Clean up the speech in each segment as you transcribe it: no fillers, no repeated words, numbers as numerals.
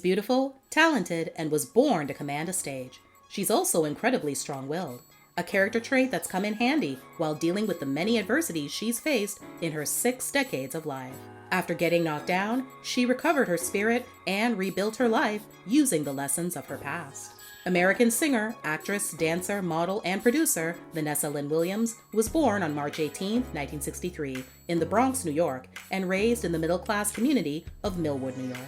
beautiful, talented, and was born to command a stage. She's also incredibly strong-willed, a character trait that's come in handy while dealing with the many adversities she's faced in her 6 decades of life. After getting knocked down, she recovered her spirit and rebuilt her life using the lessons of her past. American singer, actress, dancer, model, and producer Vanessa Lynn Williams was born on March 18, 1963, in the Bronx, New York, and raised in the middle-class community of Millwood, New York.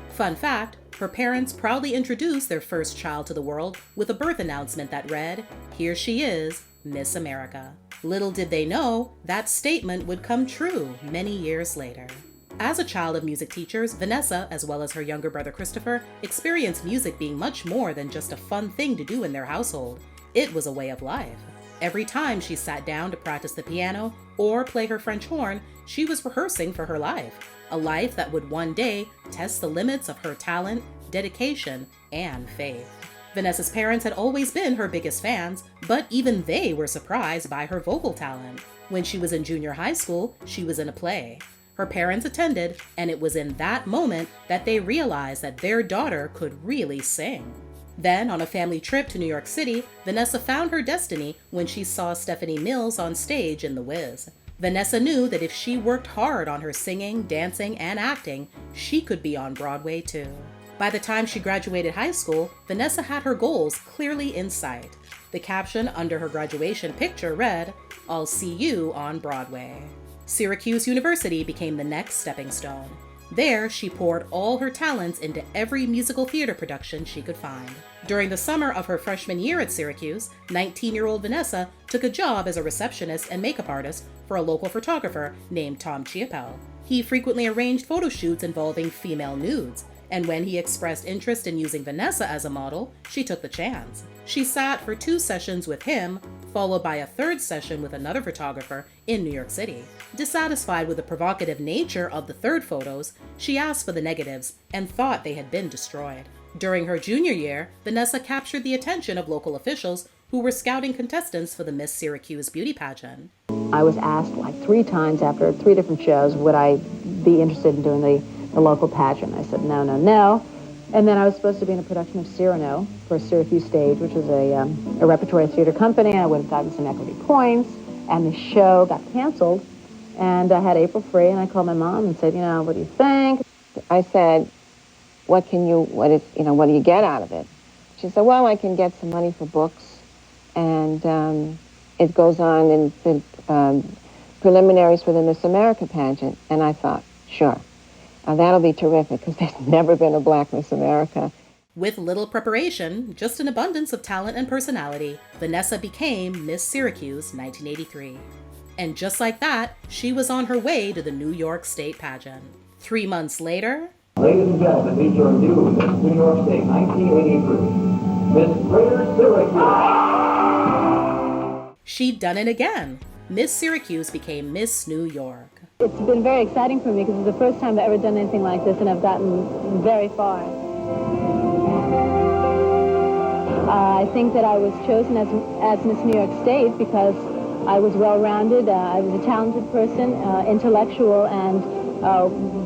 Fun fact, her parents proudly introduced their first child to the world with a birth announcement that read, "Here she is, Miss America." Little did they know that statement would come true many years later. As a child of music teachers, Vanessa, as well as her younger brother Christopher, experienced music being much more than just a fun thing to do in their household. It was a way of life. Every time she sat down to practice the piano or play her French horn, she was rehearsing for her life, a life that would one day test the limits of her talent, dedication, and faith. Vanessa's parents had always been her biggest fans, but even they were surprised by her vocal talent. When she was in junior high school, she was in a play. Her parents attended, and it was in that moment that they realized that their daughter could really sing. Then, on a family trip to New York City, Vanessa found her destiny when she saw Stephanie Mills on stage in The Wiz. Vanessa knew that if she worked hard on her singing, dancing, and acting, she could be on Broadway too. By the time she graduated high school, Vanessa had her goals clearly in sight. The caption under her graduation picture read, "I'll see you on Broadway." Syracuse University became the next stepping stone. There, she poured all her talents into every musical theater production she could find. During the summer of her freshman year at Syracuse, 19-year-old Vanessa took a job as a receptionist and makeup artist for a local photographer named Tom Chiapel. He frequently arranged photo shoots involving female nudes, and when he expressed interest in using Vanessa as a model, she took the chance. She sat for 2 sessions with him, followed by a 3rd session with another photographer in New York City. Dissatisfied with the provocative nature of the 3rd photos, she asked for the negatives and thought they had been destroyed. During her junior year, Vanessa captured the attention of local officials who were scouting contestants for the Miss Syracuse beauty pageant. I was asked like 3 times after 3 different shows, would I be interested in doing the local pageant. I said no, no, no. And then I was supposed to be in a production of Cyrano for Syracuse Stage, which was a repertory theater company. I would have gotten some equity points, and the show got canceled. And I had April free, and I called my mom and said, what do you think? I said, what do you get out of it? She said, well, I can get some money for books, and it goes on in the preliminaries for the Miss America pageant. And I thought, sure. That'll be terrific, because there's never been a black Miss America. With little preparation, just an abundance of talent and personality, Vanessa became Miss Syracuse 1983. And just like that, she was on her way to the New York State pageant. 3 months later... Ladies and gentlemen, meet your new Miss New York State 1983, Miss Greater Syracuse. She'd done it again. Miss Syracuse became Miss New York. It's been very exciting for me because it's the first time I've ever done anything like this, and I've gotten very far. I think that I was chosen as Miss New York State because I was well-rounded, I was a talented person, intellectual, and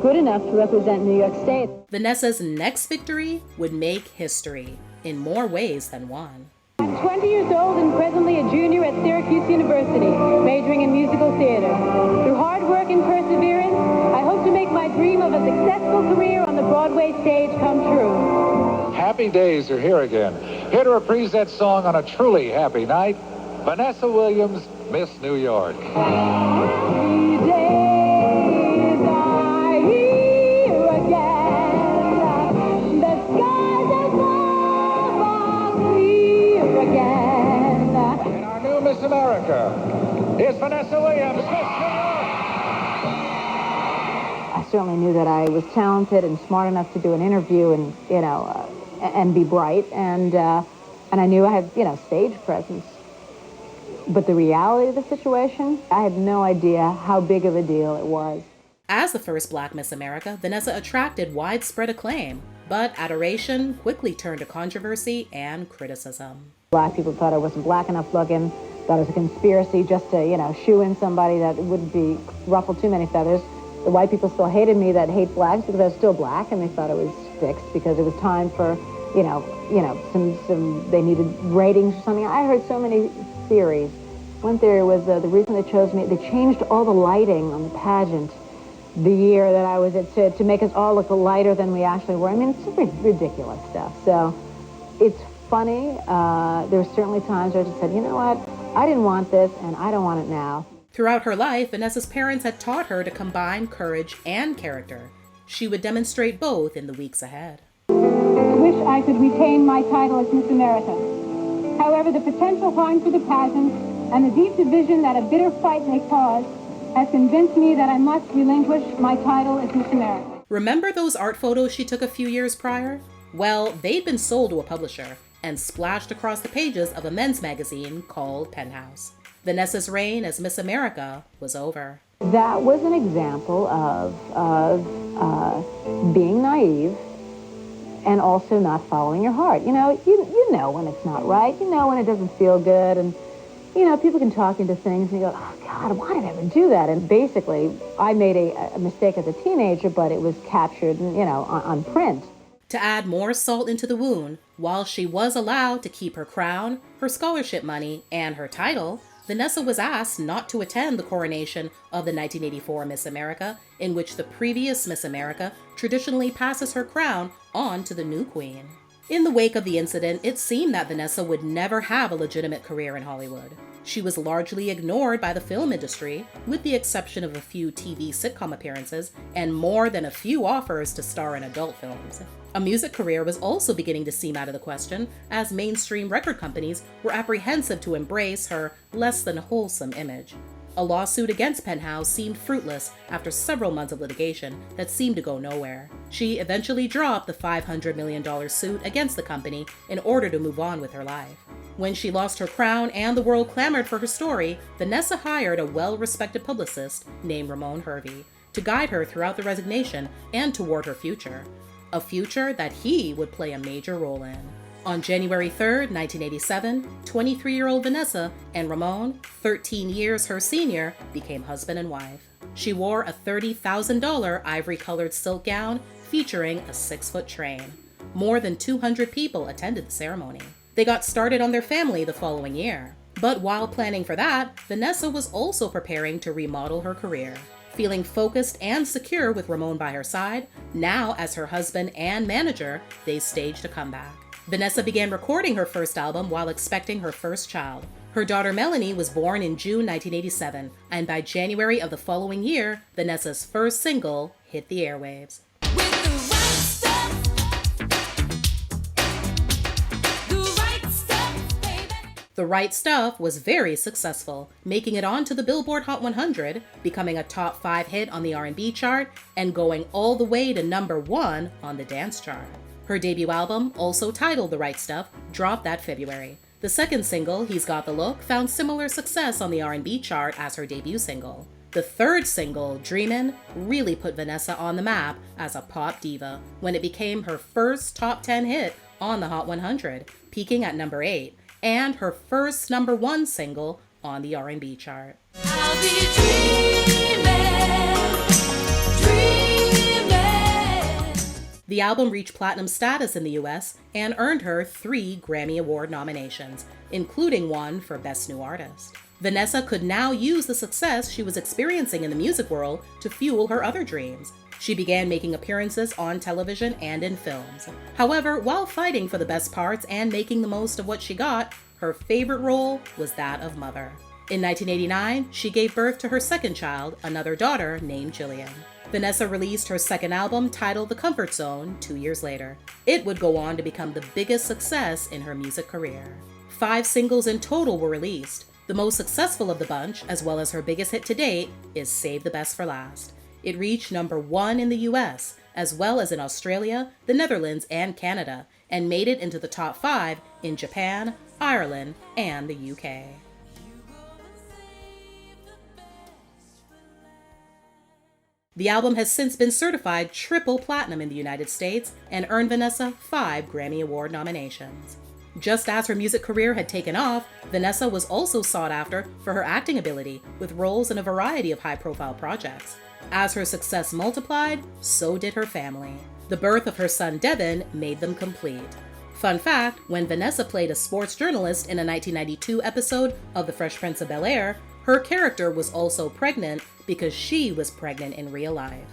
good enough to represent New York State. Vanessa's next victory would make history in more ways than one. I'm 20 years old and presently a junior at Syracuse University, majoring in musical theater. Through hard work and perseverance, I hope to make my dream of a successful career on the Broadway stage come true. Happy days are here again. Here to reprise that song on a truly happy night, Vanessa Williams, Miss New York. Happy days are here again. The skies above are clear again. And our new Miss America is Vanessa Williams, Miss New York. I certainly knew that I was talented and smart enough to do an interview and, and be bright. And I knew I had, stage presence. But the reality of the situation, I had no idea how big of a deal it was. As the first Black Miss America, Vanessa attracted widespread acclaim, but adoration quickly turned to controversy and criticism. Black people thought I wasn't black enough looking, thought it was a conspiracy just to, shoe in somebody that wouldn't ruffle too many feathers. The white people still hated me that hate blacks because I was still black, and they thought it was sticks because it was time for, some they needed ratings or something. I heard so many theories. One theory was the reason they chose me, they changed all the lighting on the pageant the year that I was at to make us all look lighter than we actually were. I mean, it's ridiculous stuff. So it's funny. There were certainly times where I just said, you know what, I didn't want this and I don't want it now. Throughout her life, Vanessa's parents had taught her to combine courage and character. She would demonstrate both in the weeks ahead. I wish I could retain my title as Miss America. However, the potential harm to the pageant and the deep division that a bitter fight may cause has convinced me that I must relinquish my title as Miss America. Remember those art photos she took a few years prior? Well, they'd been sold to a publisher and splashed across the pages of a men's magazine called Penthouse. Vanessa's reign as Miss America was over. That was an example of being naive and also not following your heart. You know when it's not right. You know when it doesn't feel good. And, people can talk into things and you go, oh, God, why did I ever do that? And basically, I made a mistake as a teenager, but it was captured, on print. To add more salt into the wound, while she was allowed to keep her crown, her scholarship money, and her title, Vanessa was asked not to attend the coronation of the 1984 Miss America, in which the previous Miss America traditionally passes her crown on to the new queen. In the wake of the incident, it seemed that Vanessa would never have a legitimate career in Hollywood. She was largely ignored by the film industry, with the exception of a few TV sitcom appearances and more than a few offers to star in adult films. A music career was also beginning to seem out of the question, as mainstream record companies were apprehensive to embrace her less than wholesome image. A lawsuit against Penthouse seemed fruitless after several months of litigation that seemed to go nowhere. She eventually dropped the $500 million suit against the company in order to move on with her life. When she lost her crown and the world clamored for her story, Vanessa hired a well-respected publicist named Ramon Hervey to guide her throughout the resignation and toward her future. A future that he would play a major role in. On January 3rd, 1987, 23-year-old Vanessa and Ramon, 13 years her senior, became husband and wife. She wore a $30,000 ivory-colored silk gown featuring a 6-foot train. More than 200 people attended the ceremony. They got started on their family the following year. But while planning for that, Vanessa was also preparing to remodel her career. Feeling focused and secure with Ramon by her side, now as her husband and manager, they staged a comeback. Vanessa began recording her first album while expecting her first child. Her daughter Melanie was born in June 1987, and by January of the following year, Vanessa's first single hit the airwaves. The Right Stuff was very successful, making it onto the Billboard Hot 100, becoming a top 5 hit on the R&B chart, and going all the way to number 1 on the dance chart. Her debut album, also titled The Right Stuff, dropped that February. The second single, He's Got the Look, found similar success on the R&B chart as her debut single. The third single, Dreamin', really put Vanessa on the map as a pop diva when it became her first top 10 hit on the Hot 100, peaking at number 8, and her first number 1 single on the R&B chart. I'll be dreaming. The album reached platinum status in the US and earned her 3 Grammy Award nominations, including one for Best New Artist. Vanessa could now use the success she was experiencing in the music world to fuel her other dreams. She began making appearances on television and in films. However, while fighting for the best parts and making the most of what she got, her favorite role was that of mother. In 1989, she gave birth to her second child, another daughter named Jillian. Vanessa released her second album titled The Comfort Zone 2 years later. It would go on to become the biggest success in her music career. 5 singles in total were released. The most successful of the bunch, as well as her biggest hit to date, is Save the Best for Last. It reached number 1 in the US, as well as in Australia, the Netherlands, and Canada, and made it into the top 5 in Japan, Ireland, and the UK. The album has since been certified triple platinum in the United States and earned Vanessa 5 Grammy Award nominations. Just as her music career had taken off, Vanessa was also sought after for her acting ability, with roles in a variety of high-profile projects. As her success multiplied, so did her family. The birth of her son Devin made them complete. Fun fact, when Vanessa played a sports journalist in a 1992 episode of The Fresh Prince of Bel-Air, her character was also pregnant because she was pregnant in real life.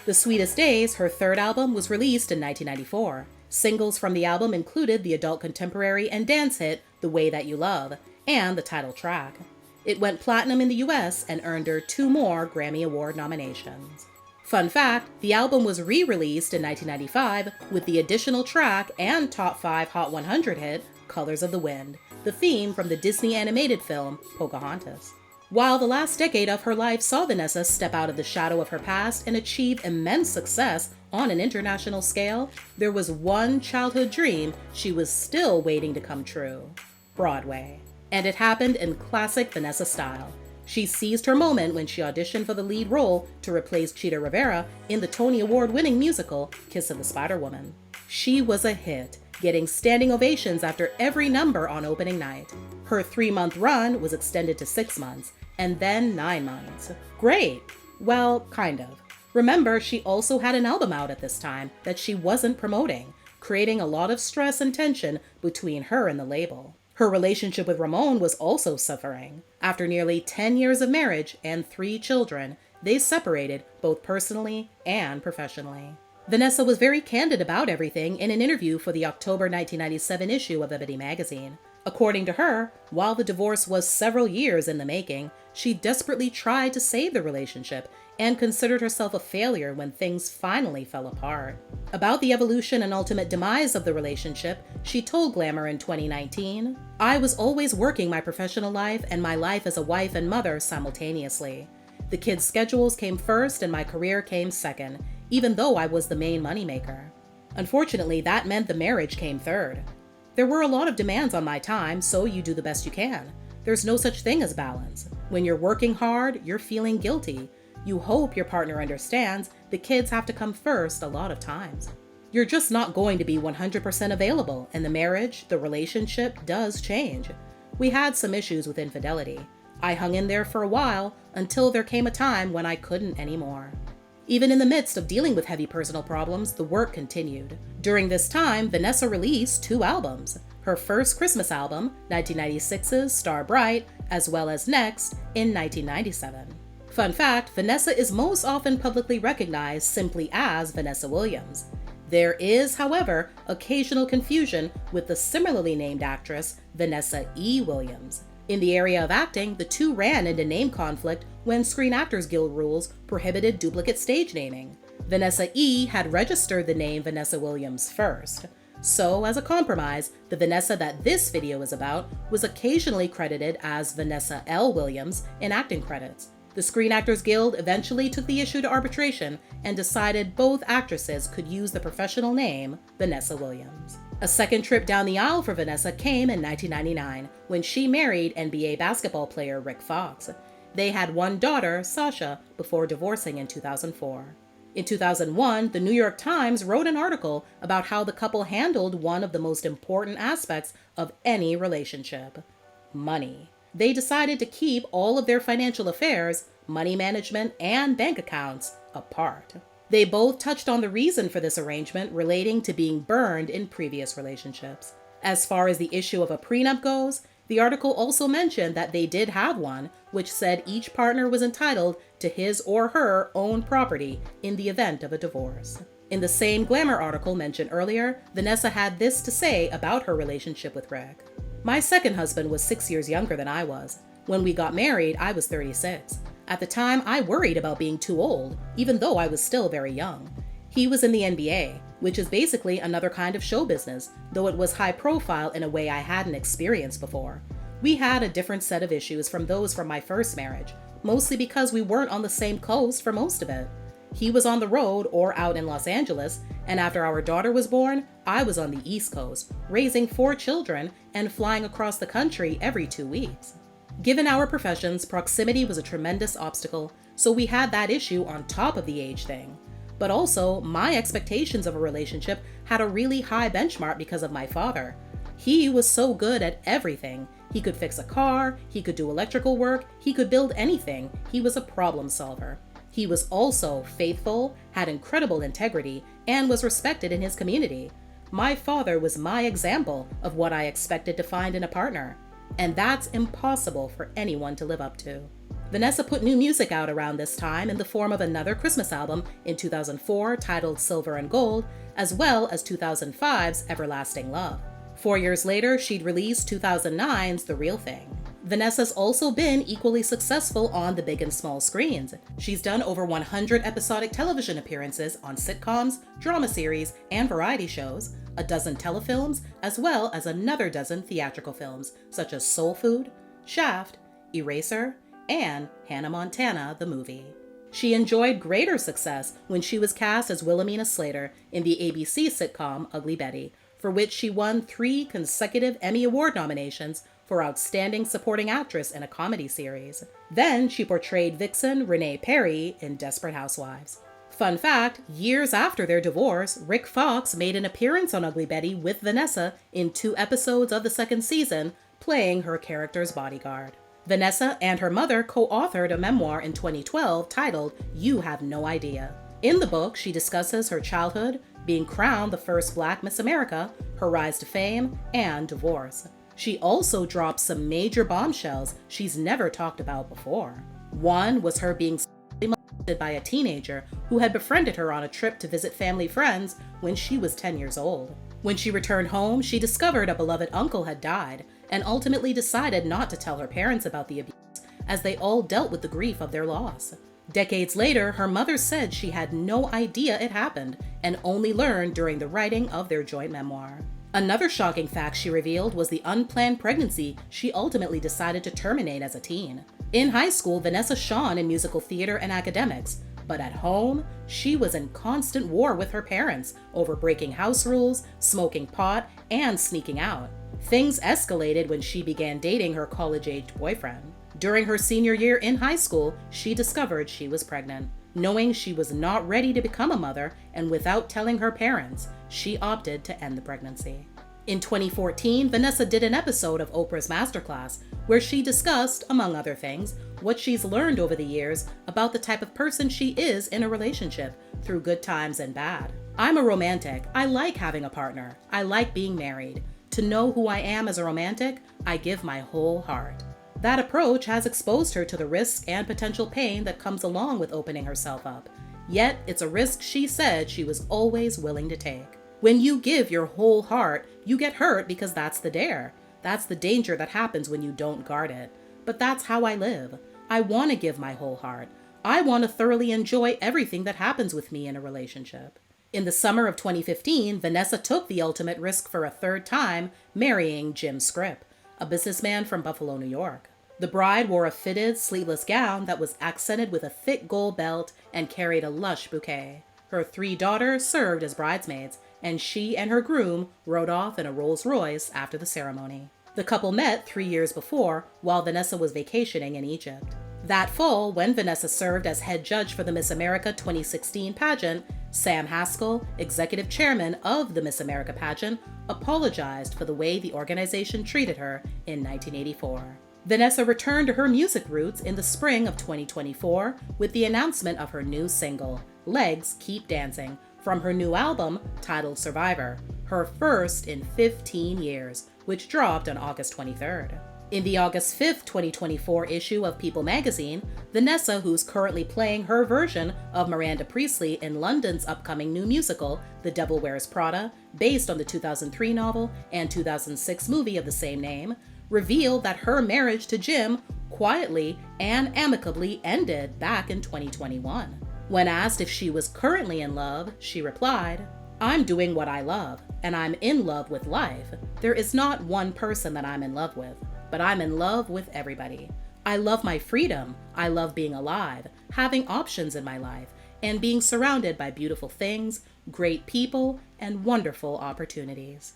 The Sweetest Days, her third album, was released in 1994. Singles from the album included the adult contemporary and dance hit The Way That You Love, and the title track. It went platinum in the US and earned her 2 more Grammy Award nominations. Fun fact, the album was re-released in 1995 with the additional track and top 5 Hot 100 hit, Colors of the Wind, the theme from the Disney animated film Pocahontas. While the last decade of her life saw Vanessa step out of the shadow of her past and achieve immense success on an international scale, there was one childhood dream she was still waiting to come true: Broadway. And it happened in classic Vanessa style. She seized her moment when she auditioned for the lead role to replace Chita Rivera in the Tony Award-winning musical Kiss of the Spider-Woman. She was a hit, getting standing ovations after every number on opening night. Her 3-month run was extended to 6 months, and then 9 months. Great! Well, kind of. Remember, she also had an album out at this time that she wasn't promoting, creating a lot of stress and tension between her and the label. Her relationship with Ramon was also suffering. After nearly 10 years of marriage and 3 children, they separated both personally and professionally. Vanessa was very candid about everything in an interview for the October 1997 issue of Ebony magazine. According to her, while the divorce was several years in the making, she desperately tried to save the relationship and considered herself a failure when things finally fell apart. About the evolution and ultimate demise of the relationship, she told Glamour in 2019, "I was always working my professional life and my life as a wife and mother simultaneously. The kids' schedules came first and my career came second, even though I was the main moneymaker. Unfortunately, that meant the marriage came third. There were a lot of demands on my time, so you do the best you can. There's no such thing as balance. When you're working hard, you're feeling guilty. You hope your partner understands the kids have to come first a lot of times. You're just not going to be 100% available, and the marriage, the relationship does change. We had some issues with infidelity. I hung in there for a while until there came a time when I couldn't anymore." Even in the midst of dealing with heavy personal problems, the work continued. During this time, Vanessa released 2 albums. Her first Christmas album, 1996's Star Bright, as well as Next in 1997. Fun fact, Vanessa is most often publicly recognized simply as Vanessa Williams. There is, however, occasional confusion with the similarly named actress, Vanessa E. Williams. In the area of acting, the 2 ran into name conflict when Screen Actors Guild rules prohibited duplicate stage naming. Vanessa E. had registered the name Vanessa Williams first. So, as a compromise, the Vanessa that this video is about was occasionally credited as Vanessa L. Williams in acting credits. The Screen Actors Guild eventually took the issue to arbitration and decided both actresses could use the professional name Vanessa Williams. A second trip down the aisle for Vanessa came in 1999 when she married NBA basketball player Rick Fox. They had 1 daughter, Sasha, before divorcing in 2004. In 2001, the New York Times wrote an article about how the couple handled one of the most important aspects of any relationship: money. They decided to keep all of their financial affairs, money management, and bank accounts apart. They both touched on the reason for this arrangement relating to being burned in previous relationships. As far as the issue of a prenup goes, the article also mentioned that they did have one, which said each partner was entitled to his or her own property in the event of a divorce. In the same Glamour article mentioned earlier, Vanessa had this to say about her relationship with Rick. "My second husband was 6 years younger than I was. When we got married, I was 36. At the time, I worried about being too old, even though I was still very young. He was in the NBA, which is basically another kind of show business, though it was high profile in a way I hadn't experienced before. We had a different set of issues from those from my first marriage, mostly because we weren't on the same coast for most of it. He was on the road or out in Los Angeles, and after our daughter was born, I was on the East Coast, raising 4 children and flying across the country every 2 weeks. Given our professions, proximity was a tremendous obstacle, so we had that issue on top of the age thing. But also, my expectations of a relationship had a really high benchmark because of my father. He was so good at everything. He could fix a car, he could do electrical work, he could build anything. He was a problem solver. He was also faithful, had incredible integrity, and was respected in his community. My father was my example of what I expected to find in a partner, and that's impossible for anyone to live up to. Vanessa put new music out around this time in the form of another Christmas album in 2004 titled Silver and Gold, as well as 2005's Everlasting Love. 4 years later, she'd released 2009's The Real Thing. Vanessa's also been equally successful on the big and small screens. She's done over 100 episodic television appearances on sitcoms, drama series, and variety shows, a dozen telefilms, as well as another dozen theatrical films, such as Soul Food, Shaft, Eraser, and Hannah Montana, the movie. She enjoyed greater success when she was cast as Wilhelmina Slater in the ABC sitcom Ugly Betty, for which she won 3 consecutive Emmy Award nominations for Outstanding Supporting Actress in a Comedy Series. Then she portrayed vixen Renee Perry in Desperate Housewives. Fun fact, years after their divorce, Rick Fox made an appearance on Ugly Betty with Vanessa in 2 episodes of the 2nd season, playing her character's bodyguard. Vanessa and her mother co-authored a memoir in 2012 titled You Have No Idea. In the book, she discusses her childhood, being crowned the first Black Miss America, her rise to fame, and divorce. She also dropped some major bombshells she's never talked about before. One was her being molested by a teenager who had befriended her on a trip to visit family friends when she was 10 years old. When she returned home, she discovered a beloved uncle had died and ultimately decided not to tell her parents about the abuse, as they all dealt with the grief of their loss. Decades later, her mother said she had no idea it happened and only learned during the writing of their joint memoir. Another shocking fact she revealed was the unplanned pregnancy she ultimately decided to terminate as a teen. In high school, Vanessa shone in musical theater and academics, but at home, she was in constant war with her parents over breaking house rules, smoking pot, and sneaking out. Things escalated when she began dating her college-aged boyfriend. During her senior year in high school, she discovered she was pregnant. Knowing she was not ready to become a mother, and without telling her parents, she opted to end the pregnancy. In 2014, Vanessa did an episode of Oprah's Masterclass, where she discussed, among other things, what she's learned over the years about the type of person she is in a relationship, through good times and bad. I'm a romantic. I like having a partner. I like being married. To know who I am as a romantic, I give my whole heart. That approach has exposed her to the risk and potential pain that comes along with opening herself up. Yet, it's a risk she said she was always willing to take. When you give your whole heart, you get hurt because that's the dare. That's the danger that happens when you don't guard it. But that's how I live. I want to give my whole heart. I want to thoroughly enjoy everything that happens with me in a relationship. In the summer of 2015, Vanessa took the ultimate risk for a 3rd time, marrying Jim Scripp, a businessman from Buffalo, New York. The bride wore a fitted, sleeveless gown that was accented with a thick gold belt and carried a lush bouquet. Her 3 daughters served as bridesmaids, and she and her groom rode off in a Rolls-Royce after the ceremony. The couple met 3 years before, while Vanessa was vacationing in Egypt. That fall, when Vanessa served as head judge for the Miss America 2016 pageant, Sam Haskell, executive chairman of the Miss America pageant, apologized for the way the organization treated her in 1984. Vanessa returned to her music roots in the spring of 2024 with the announcement of her new single, Legs Keep Dancing, from her new album titled Survivor, her first in 15 years, which dropped on August 23rd. In the August 5th, 2024 issue of People magazine, Vanessa, who's currently playing her version of Miranda Priestley in London's upcoming new musical, The Devil Wears Prada, based on the 2003 novel and 2006 movie of the same name, revealed that her marriage to Jim quietly and amicably ended back in 2021. When asked if she was currently in love, she replied, "I'm doing what I love, and I'm in love with life. There is not one person that I'm in love with, but I'm in love with everybody. I love my freedom. I love being alive, having options in my life, and being surrounded by beautiful things, great people, and wonderful opportunities."